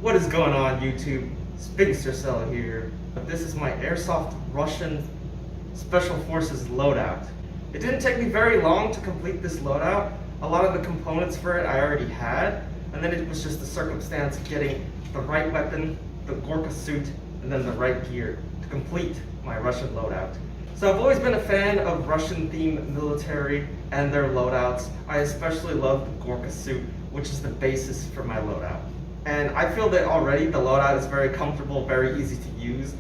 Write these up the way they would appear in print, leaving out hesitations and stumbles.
What is going on, YouTube? Spinster here. This is my Airsoft Russian Special Forces loadout. It didn't take me very long to complete this loadout. A lot of the components for it I already had, and then it was just the circumstance of getting the right weapon, the Gorka suit, and then the right gear to complete my Russian loadout. So I've always been a fan of Russian-themed military and their loadouts. I especially love the Gorka suit, which is the basis for my loadout. And I feel that already the loadout is very comfortable, very easy to use.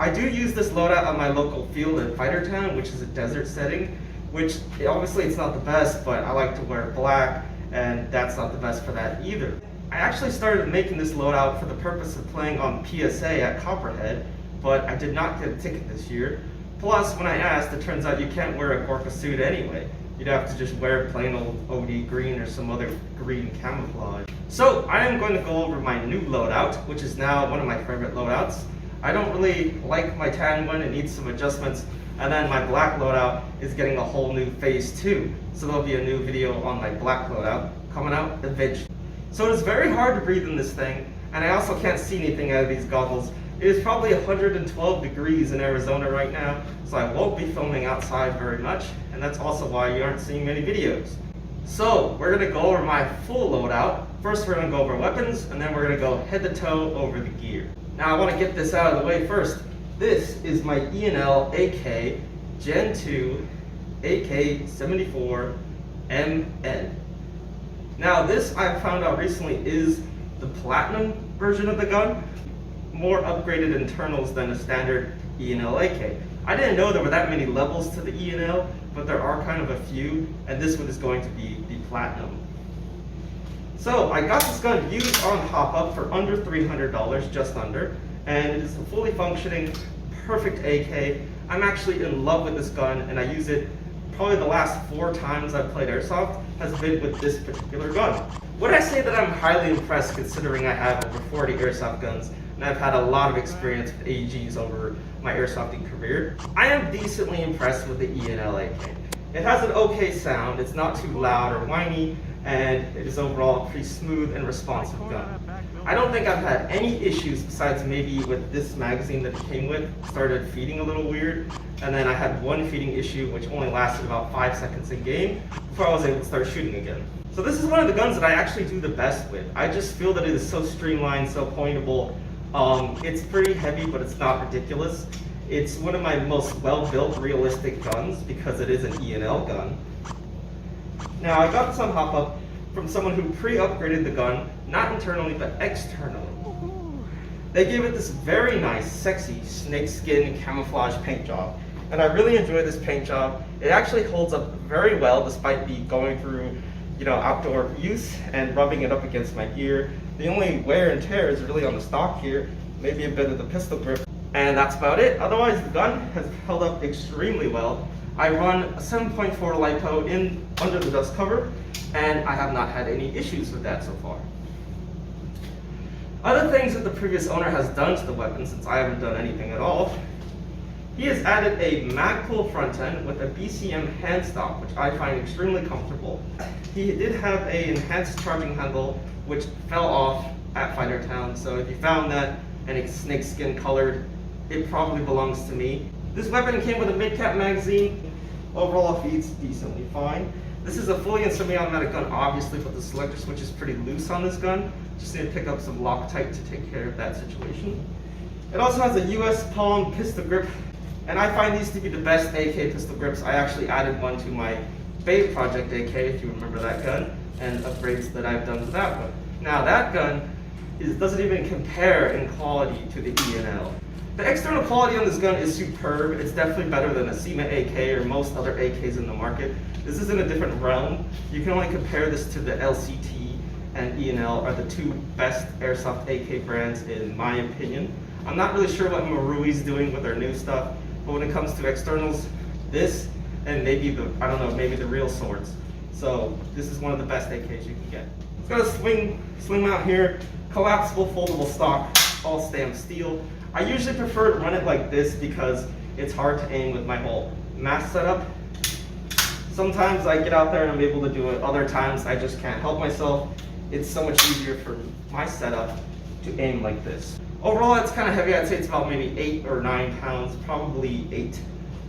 I do use this loadout on my local field at Fighter Town, which is a desert setting, which obviously it's not the best, but I like to wear black, and that's not the best for that either. I actually started making this loadout for the purpose of playing on PSA at Copperhead, but I did not get a ticket this year. Plus, when I asked, it turns out you can't wear a Gorka suit anyway. You'd have to just wear plain old OD green or some other green camouflage. So I am going to go over my new loadout, which is now one of my favorite loadouts. I don't really like my tan one, it needs some adjustments. And then my black loadout is getting a whole new phase 2. So there'll be a new video on my black loadout coming out eventually. So it's very hard to breathe in this thing, and I also can't see anything out of these goggles. It is probably 112 degrees in Arizona right now, so I won't be filming outside very much, and that's also why you aren't seeing many videos. So we're going to go over my full loadout. First we're going to go over weapons, and then we're going to go head to toe over the gear. Now I want to get this out of the way first. This is my E&L AK Gen 2 AK-74MN. Now this I found out recently is the Platinum version of the gun. More upgraded internals than a standard E&L AK. I didn't know there were that many levels to the E&L, but there are kind of a few, and this one is going to be the Platinum. So I got this gun used on pop-up for under $300, just under, and it is a fully functioning, perfect AK. I'm actually in love with this gun, and I use it probably the last 4 times I've played Airsoft has been with this particular gun. Would I say that I'm highly impressed considering I have over 40 Airsoft guns, and I've had a lot of experience with AGs over my airsofting career? I am decently impressed with the E&L AK. It has an okay sound, it's not too loud or whiny, and it is overall a pretty smooth and responsive gun. I don't think I've had any issues besides maybe with this magazine that it came with. It started feeding a little weird, and then I had one feeding issue which only lasted about 5 seconds in game before I was able to start shooting again. So this is one of the guns that I actually do the best with. I just feel that it is so streamlined, so pointable. It's pretty heavy, but it's not ridiculous. It's one of my most well-built, realistic guns because it is an E&L gun. Now, I got this on hop-up from someone who pre-upgraded the gun, not internally, but externally. They gave it this very nice, sexy snakeskin camouflage paint job. And I really enjoy this paint job. It actually holds up very well despite me going through, outdoor use and rubbing it up against my gear. The only wear and tear is really on the stock here, maybe a bit of the pistol grip, and that's about it. Otherwise, the gun has held up extremely well. I run a 7.4 LiPo under the dust cover, and I have not had any issues with that so far. Other things that the previous owner has done to the weapon, since I haven't done anything at all, he has added a mag pull front end with a BCM hand stop, which I find extremely comfortable. He did have an enhanced charging handle, which fell off at Fighter Town, so if you found that and it's snakeskin colored, it probably belongs to me. This weapon came with a mid-cap magazine. Overall, it feeds decently fine. This is a fully and semi-automatic gun, obviously, but the selector switch is pretty loose on this gun. Just need to pick up some Loctite to take care of that situation. It also has a US palm pistol grip, and I find these to be the best AK pistol grips. I actually added one to my Bay Project AK, if you remember that gun, and upgrades that I've done to that one. Now that gun doesn't even compare in quality to the E&L. The external quality on this gun is superb. It's definitely better than a SEMA AK or most other AKs in the market. This is in a different realm. You can only compare this to the LCT and E&L are the 2 best Airsoft AK brands in my opinion. I'm not really sure what Marui's doing with their new stuff, but when it comes to externals, this and maybe maybe the real swords. So this is one of the best AKs you can get. It's got a swing mount here, collapsible foldable stock, all stamped steel. I usually prefer to run it like this because it's hard to aim with my whole mask setup. Sometimes I get out there and I'm able to do it, other times I just can't help myself. It's so much easier for my setup to aim like this. Overall, it's kind of heavy. I'd say it's about maybe 8 or 9 pounds, probably 8.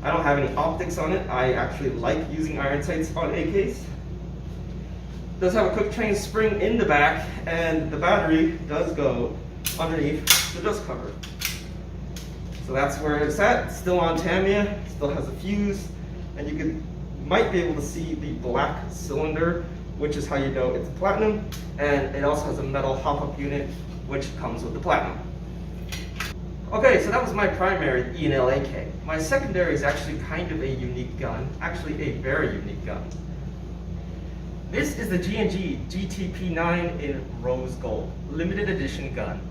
I don't have any optics on it. I actually like using iron sights on AKs. It does have a quick train spring in the back, and the battery does go underneath the dust cover. So that's where it's at. It's still on Tamiya, still has a fuse, and you might be able to see the black cylinder, which is how you know it's platinum, and it also has a metal hop-up unit, which comes with the platinum. Okay, so that was my primary E&L AK. My secondary is actually kind of a unique gun, actually a very unique gun. This is the G&G GTP9 in rose gold, limited edition gun.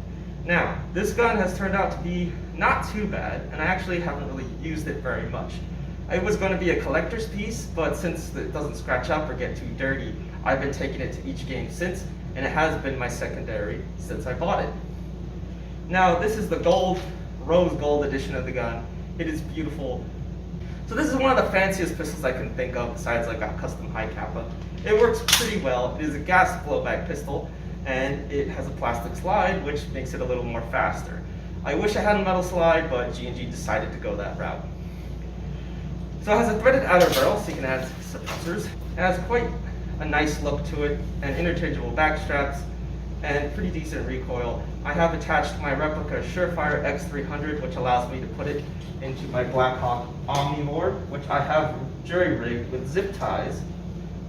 Now, this gun has turned out to be not too bad, and I actually haven't really used it very much. It was going to be a collector's piece, but since it doesn't scratch up or get too dirty, I've been taking it to each game since, and it has been my secondary since I bought it. Now, this is the rose gold edition of the gun. It is beautiful. So this is one of the fanciest pistols I can think of besides like a custom high kappa. It works pretty well. It is a gas blowback pistol, and it has a plastic slide, which makes it a little more faster. I wish I had a metal slide, but G&G decided to go that route. So it has a threaded outer barrel, so you can add suppressors. It has quite a nice look to it, and interchangeable back straps, and pretty decent recoil. I have attached my replica Surefire X300, which allows me to put it into my Blackhawk Omnivore, which I have jury-rigged with zip ties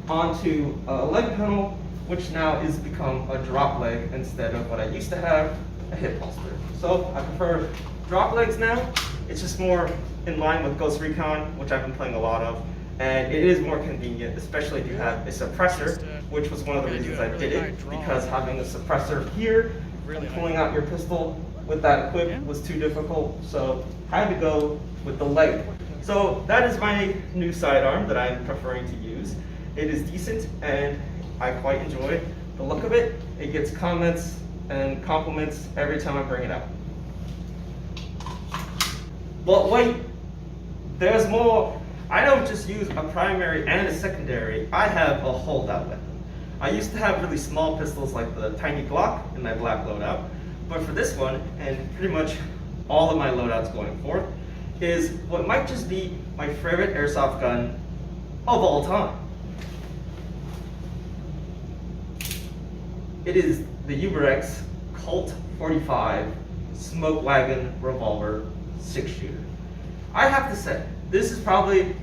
onto a leg panel, which now is become a drop leg instead of what I used to have, a hip holster. So I prefer drop legs now. It's just more in line with Ghost Recon, which I've been playing a lot of, and it is more convenient, especially if you have a suppressor, which was one of the reasons I did it, because having a suppressor here and pulling out your pistol with that equipped was too difficult, so I had to go with the leg. So that is my new sidearm that I'm preferring to use. It is decent, and I quite enjoy the look of it. It gets comments and compliments every time I bring it out. But wait, there's more. I don't just use a primary and a secondary. I have a holdout weapon. I used to have really small pistols like the tiny Glock in my black loadout, but for this one, and pretty much all of my loadouts going forth, is what might just be my favorite airsoft gun of all time. It is the Uberex Colt 45 Smoke Wagon Revolver 6-shooter. I have to say, this is probably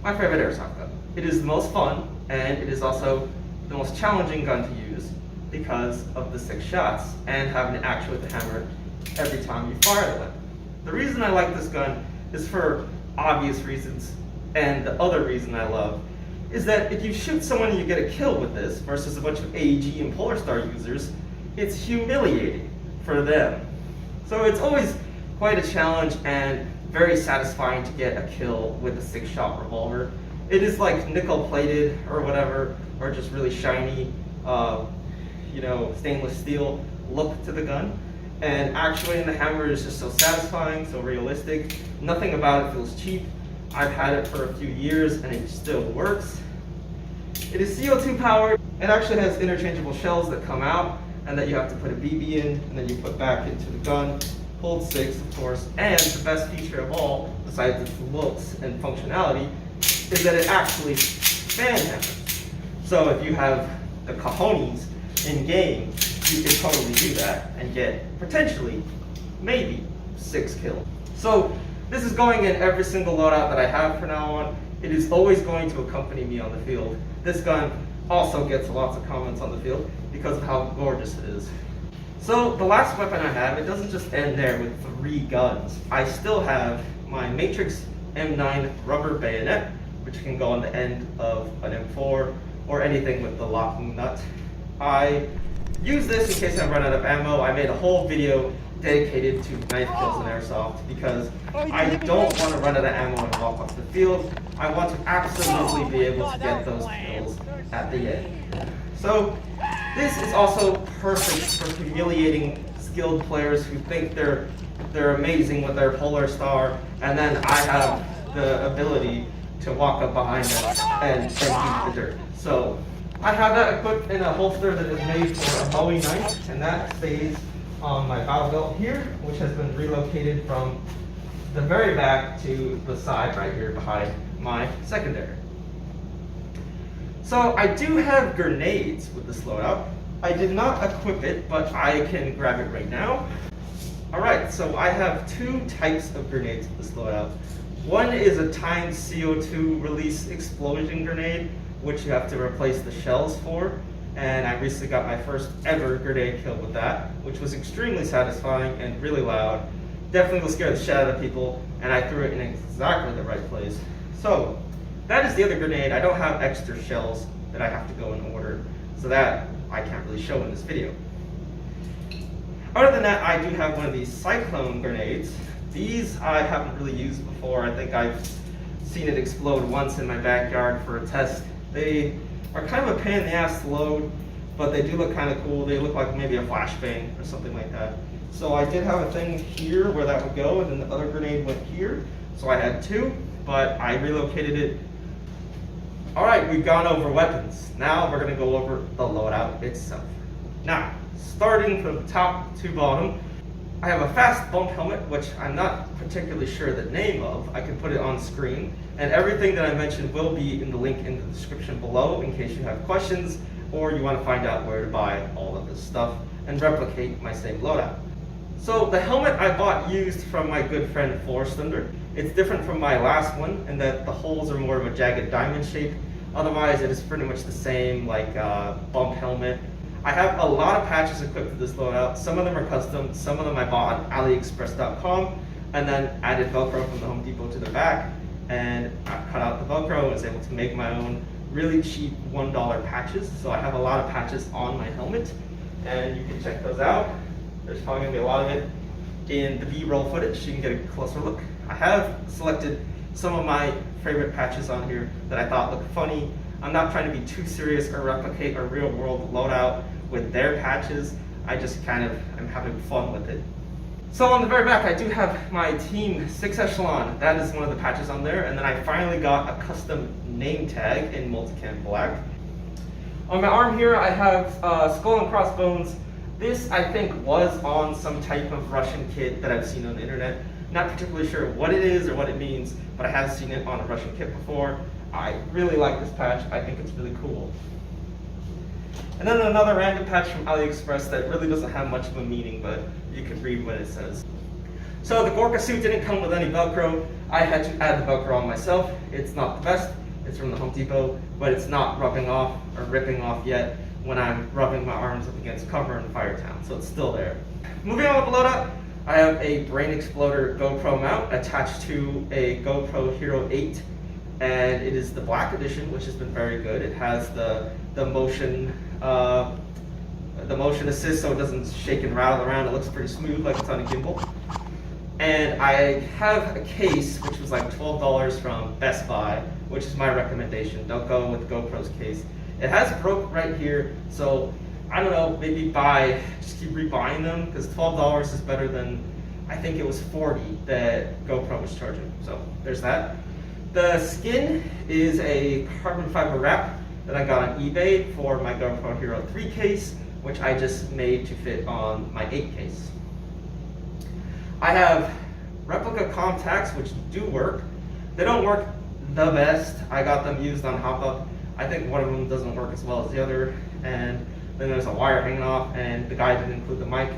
my favorite airsoft gun. It is the most fun, and it is also the most challenging gun to use because of the 6 shots and having to actuate the hammer every time you fire the weapon. The reason I like this gun is for obvious reasons, and the other reason I love is that if you shoot someone and you get a kill with this versus a bunch of AEG and Polar Star users, it's humiliating for them. So it's always quite a challenge and very satisfying to get a kill with a 6-shot revolver. It is like nickel plated or whatever, or just really shiny, stainless steel look to the gun. And actuating the hammer is just so satisfying, so realistic. Nothing about it feels cheap. I've had it for a few years and it still works. It is CO2 powered. It actually has interchangeable shells that come out and that you have to put a BB in and then you put back into the gun. Holds 6, of course, and the best feature of all, besides its looks and functionality, is that it actually fan hammers. So if you have the cojones in game, you can totally do that and get potentially, maybe, 6 kills. So this is going in every single loadout that I have from now on. It is always going to accompany me on the field. This gun also gets lots of comments on the field because of how gorgeous it is. So the last weapon I have, it doesn't just end there with 3 guns. I still have my Mecanix M9 rubber bayonet, which can go on the end of an M4 or anything with the locking nut. I use this in case I run out of ammo. I made a whole video dedicated to knife kills in airsoft because I don't want to run out of ammo and walk off the field. I want to absolutely be able to get those kills at the end. So this is also perfect for humiliating skilled players who think they're amazing with their Polar Star, and then I have the ability to walk up behind them and eat the dirt. So I have that equipped in a holster that is made for a Bowie knife, and that stays on my bow belt here, which has been relocated from the very back to the side right here behind my secondary. So I do have grenades with this loadout. I did not equip it, but I can grab it right now. Alright, so I have two types of grenades with this loadout. One is a timed CO2 release explosion grenade, which you have to replace the shells for. And I recently got my first ever grenade kill with that, which was extremely satisfying and really loud. Definitely will scare the shit out of people, and I threw it in exactly the right place. So, that is the other grenade. I don't have extra shells that I have to go and order, so that I can't really show in this video. Other than that, I do have one of these cyclone grenades. These I haven't really used before. I think I've seen it explode once in my backyard for a test. They are kind of a pain in the ass to load, but they do look kind of cool. They look like maybe a flashbang or something like that. So I did have a thing here where that would go, and then the other grenade went here. So I had two, but I relocated it. All right, we've gone over weapons. Now we're gonna go over the loadout itself. Now, starting from top to bottom, I have a fast bump helmet, which I'm not particularly sure the name of. I can put it on screen, and everything that I mentioned will be in the link in the description below in case you have questions or you want to find out where to buy all of this stuff and replicate my same loadout. So the helmet I bought used from my good friend Forest Thunder. It's different from my last one in that the holes are more of a jagged diamond shape. Otherwise, it is pretty much the same like bump helmet. I have a lot of patches equipped with this loadout. Some of them are custom, some of them I bought on AliExpress.com and then added Velcro from the Home Depot to the back, and I cut out the Velcro and was able to make my own really cheap $1 patches. So I have a lot of patches on my helmet, and you can check those out. There's probably gonna be a lot of it in the B-roll footage, so you can get a closer look. I have selected some of my favorite patches on here that I thought looked funny. I'm not trying to be too serious or replicate a real world loadout with their patches. I just kind of am having fun with it. So on the very back, I do have my Team 6 Echelon. That is one of the patches on there. And then I finally got a custom name tag in Multicam Black. On my arm here, I have Skull and Crossbones. This, I think, was on some type of Russian kit that I've seen on the internet. Not particularly sure what it is or what it means, but I have seen it on a Russian kit before. I really like this patch. I think it's really cool. And then another random patch from AliExpress that really doesn't have much of a meaning, but you can read what it says. So the Gorka suit didn't come with any Velcro. I had to add the Velcro on myself. It's not the best. It's from the Home Depot, but it's not rubbing off or ripping off yet when I'm rubbing my arms up against cover in Firetown, so it's still there. Moving on with the loadout, I have a Brain Exploder GoPro mount attached to a GoPro Hero 8, and it is the black edition, which has been very good. It has the motion assist, so it doesn't shake and rattle around. It looks pretty smooth, like it's on a gimbal. And I have a case, which was like $12 from Best Buy, which is my recommendation. Don't go with GoPro's case. It has broke right here, so I don't know, maybe just keep rebuying them, because $12 is better than, I think it was $40 that GoPro was charging. So there's that. The skin is a carbon fiber wrap that I got on eBay for my GoPro Hero 3 case, which I just made to fit on my 8 case. I have replica contacts, which do work. They don't work the best. I got them used on Hop-Up. I think one of them doesn't work as well as the other, and then there's a wire hanging off, and the guy didn't include the mic.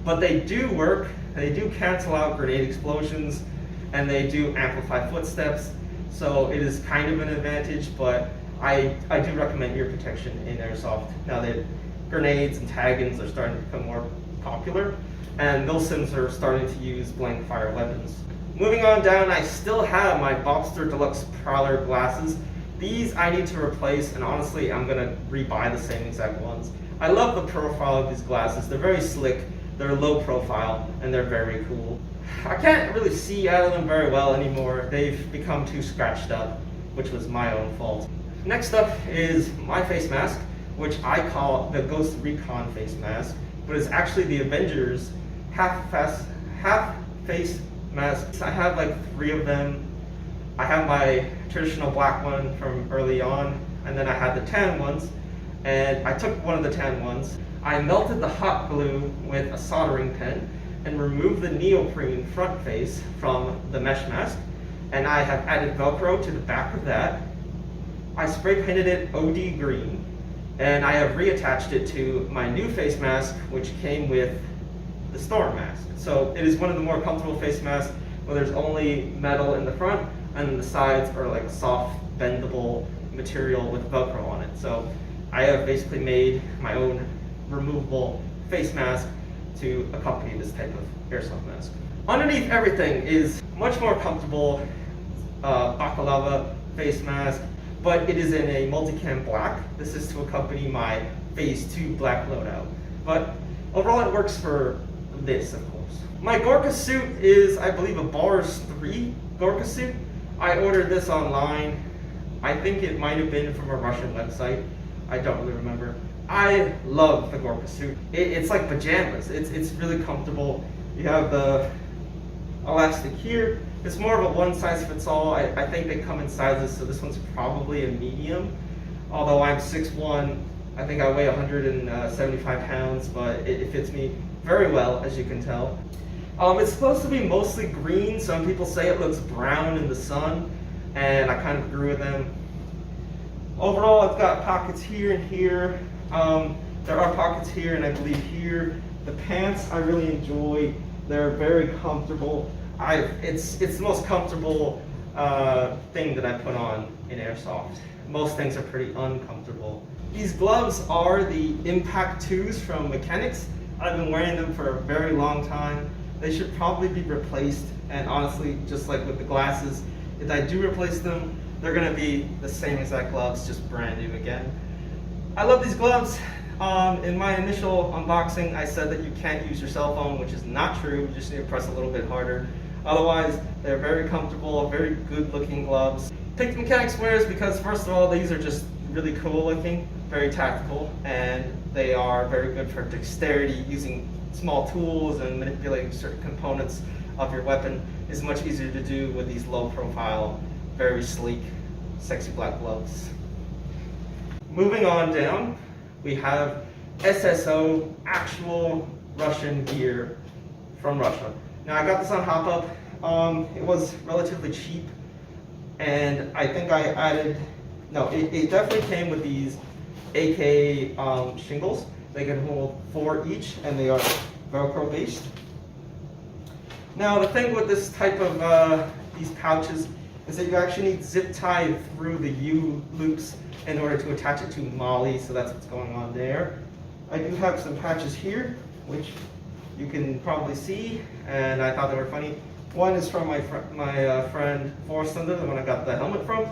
But they do work. They do cancel out grenade explosions, and they do amplify footsteps. So it is kind of an advantage, but I do recommend ear protection in Airsoft now that grenades and tag-ins are starting to become more popular, and milsims are starting to use blank fire weapons. Moving on down, I still have my Bobster Deluxe Prowler glasses. These I need to replace, and honestly, I'm gonna rebuy the same exact ones. I love the profile of these glasses. They're very slick, they're low profile, and they're very cool. I can't really see out of them very well anymore. They've become too scratched up, which was my own fault. Next up is my face mask, which I call the Ghost Recon face mask, but it's actually the Avengers half face masks. I have like 3 of them. I have my traditional black one from early on, and then I had the tan ones, and I took one of the tan ones. I melted the hot glue with a soldering pen and removed the neoprene front face from the mesh mask, and I have added Velcro to the back of that. I spray painted it OD green, and I have reattached it to my new face mask, which came with the storm mask. So it is one of the more comfortable face masks where there's only metal in the front and the sides are like a soft bendable material with Velcro on it. So I have basically made my own removable face mask to accompany this type of airsoft mask. Underneath everything is much more comfortable baklava face mask, but it is in a multicam black. This is to accompany my phase 2 black loadout. But overall it works for this, of course. My Gorka suit is, I believe, a Bars 3 Gorka suit. I ordered this online. I think it might have been from a Russian website. I don't really remember. I love the Gorka suit. It's like pajamas. It's really comfortable. You have the elastic here. It's more of a one size fits all. I think they come in sizes, so this one's probably a medium. Although I'm 6'1", I think I weigh 175 pounds, but it fits me very well, as you can tell. It's supposed to be mostly green. Some people say it looks brown in the sun, and I kind of agree with them. Overall, it's got pockets here and here. There are pockets here and I believe here. The pants I really enjoy. They're very comfortable. It's the most comfortable thing that I put on in Airsoft. Most things are pretty uncomfortable. These gloves are the Impact 2s from Mecanix. I've been wearing them for a very long time. They should probably be replaced, and honestly, just like with the glasses, if I do replace them, they're gonna be the same exact gloves, just brand new again. I love these gloves. In my initial unboxing, I said that you can't use your cell phone, which is not true. You just need to press a little bit harder. Otherwise, they're very comfortable, very good looking gloves. Picked Mecanix Wears because, first of all, these are just really cool looking, very tactical, and they are very good for dexterity. Using small tools and manipulating certain components of your weapon is much easier to do with these low profile, very sleek, sexy black gloves. Moving on down, we have SSO actual Russian gear from Russia. Now I got this on Hop Up. It was relatively cheap, and I think I added, no, it definitely came with these AK shingles. They can hold 4 each, and they are Velcro based. Now the thing with this type of these pouches is that you actually need zip tie through the U loops in order to attach it to MOLLE, so that's what's going on there. I do have some patches here, which you can probably see, and I thought they were funny. One is from my friend Forrest Thunder, the one I got the helmet from,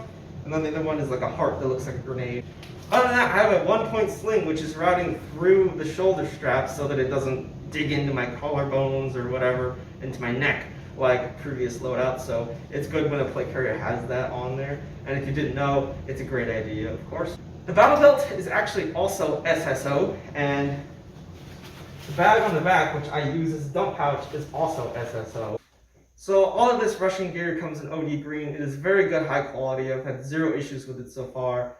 and then the other one is like a heart that looks like a grenade. Other than that, I have a 1-point sling, which is routing through the shoulder strap so that it doesn't dig into my collarbones or whatever, into my neck, like previous loadout. So it's good when a plate carrier has that on there. And if you didn't know, it's a great idea, of course. The battle belt is actually also SSO, and the bag on the back, which I use as a dump pouch, is also SSO. So all of this Russian gear comes in OD green. It is very good, high quality. I've had 0 issues with it so far.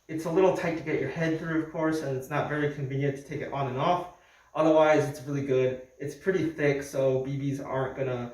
It's a little tight to get your head through, of course, and it's not very convenient to take it on and off. Otherwise, it's really good. It's pretty thick, so BBs aren't gonna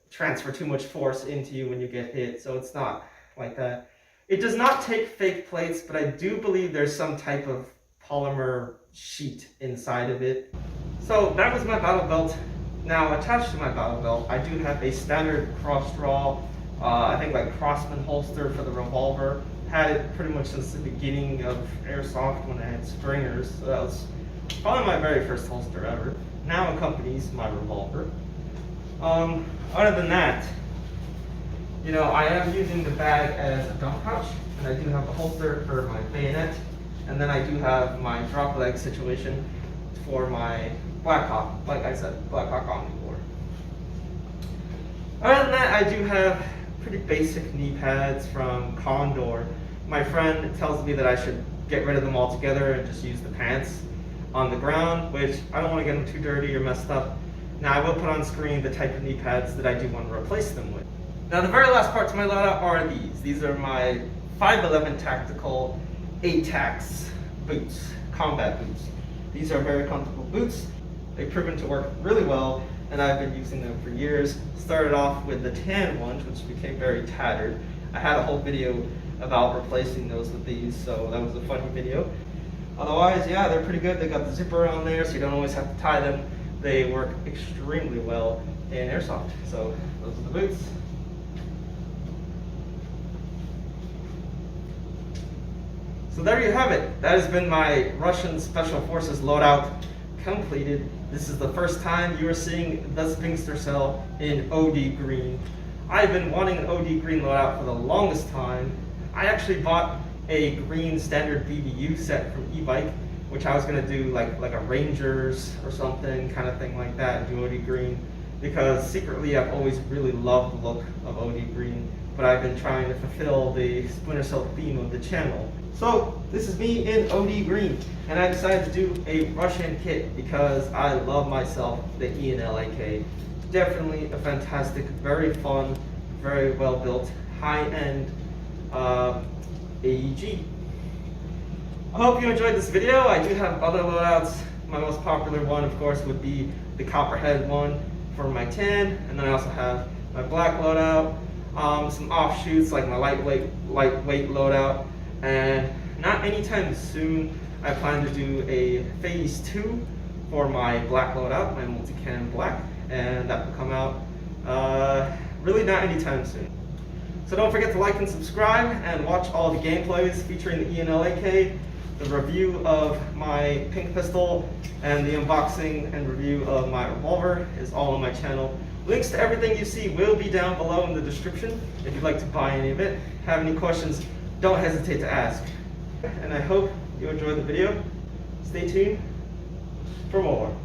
transfer too much force into you when you get hit, so it's not like that. It does not take fake plates, but I do believe there's some type of polymer sheet inside of it. So that was my battle belt. Now, attached to my battle belt, I do have a standard cross draw, I think like Crossman holster for the Revolver. Had it pretty much since the beginning of Airsoft when I had stringers, so that was probably my very first holster ever. Now accompanies my Revolver. Other than that, you know, I am using the bag as a dump pouch, and I do have a holster for my bayonet, and then I do have my drop leg situation for my Blackhawk, like I said, Blackhawk Omnivore. Other than that, I do have pretty basic knee pads from Condor. My friend tells me that I should get rid of them altogether and just use the pants on the ground, which I don't want to get them too dirty or messed up. Now I will put on screen the type of knee pads that I do want to replace them with. Now the very last part to my loadout are these. These are my 511 Tactical ATAX boots, combat boots. These are very comfortable boots. They've proven to work really well, and I've been using them for years. Started off with the tan ones, which became very tattered. I had a whole video about replacing those with these, so that was a funny video. Otherwise, yeah, they're pretty good. They got the zipper on there, so you don't always have to tie them. They work extremely well in Airsoft. So those are the boots. So there you have it. That has been my Russian Special Forces loadout completed. This is the first time you are seeing the Spinster cell in OD green. I've been wanting an OD green loadout for the longest time. I actually bought a green standard BBU set from e-bike, which I was gonna do like a Rangers or something, kind of thing like that, and do OD green, because secretly I've always really loved the look of OD green, but I've been trying to fulfill the Splinter Cell theme of the channel. So this is me in OD green, and I decided to do a Russian kit because I love myself the E&L AK. Definitely a fantastic, very fun, very well built, high-end AEG. I hope you enjoyed this video. I do have other loadouts. My most popular one, of course, would be the Copperhead one for my tan, and then I also have my black loadout, some offshoots like my lightweight loadout, and not anytime soon I plan to do a phase 2 for my black loadout, my Multicam black, and that will come out really not anytime soon. So don't forget to like and subscribe and watch all the gameplays featuring the E&L AK, the review of my pink pistol, and the unboxing and review of my revolver is all on my channel. Links to everything you see will be down below in the description if you'd like to buy any of it. Have any questions, don't hesitate to ask. And I hope you enjoyed the video. Stay tuned for more.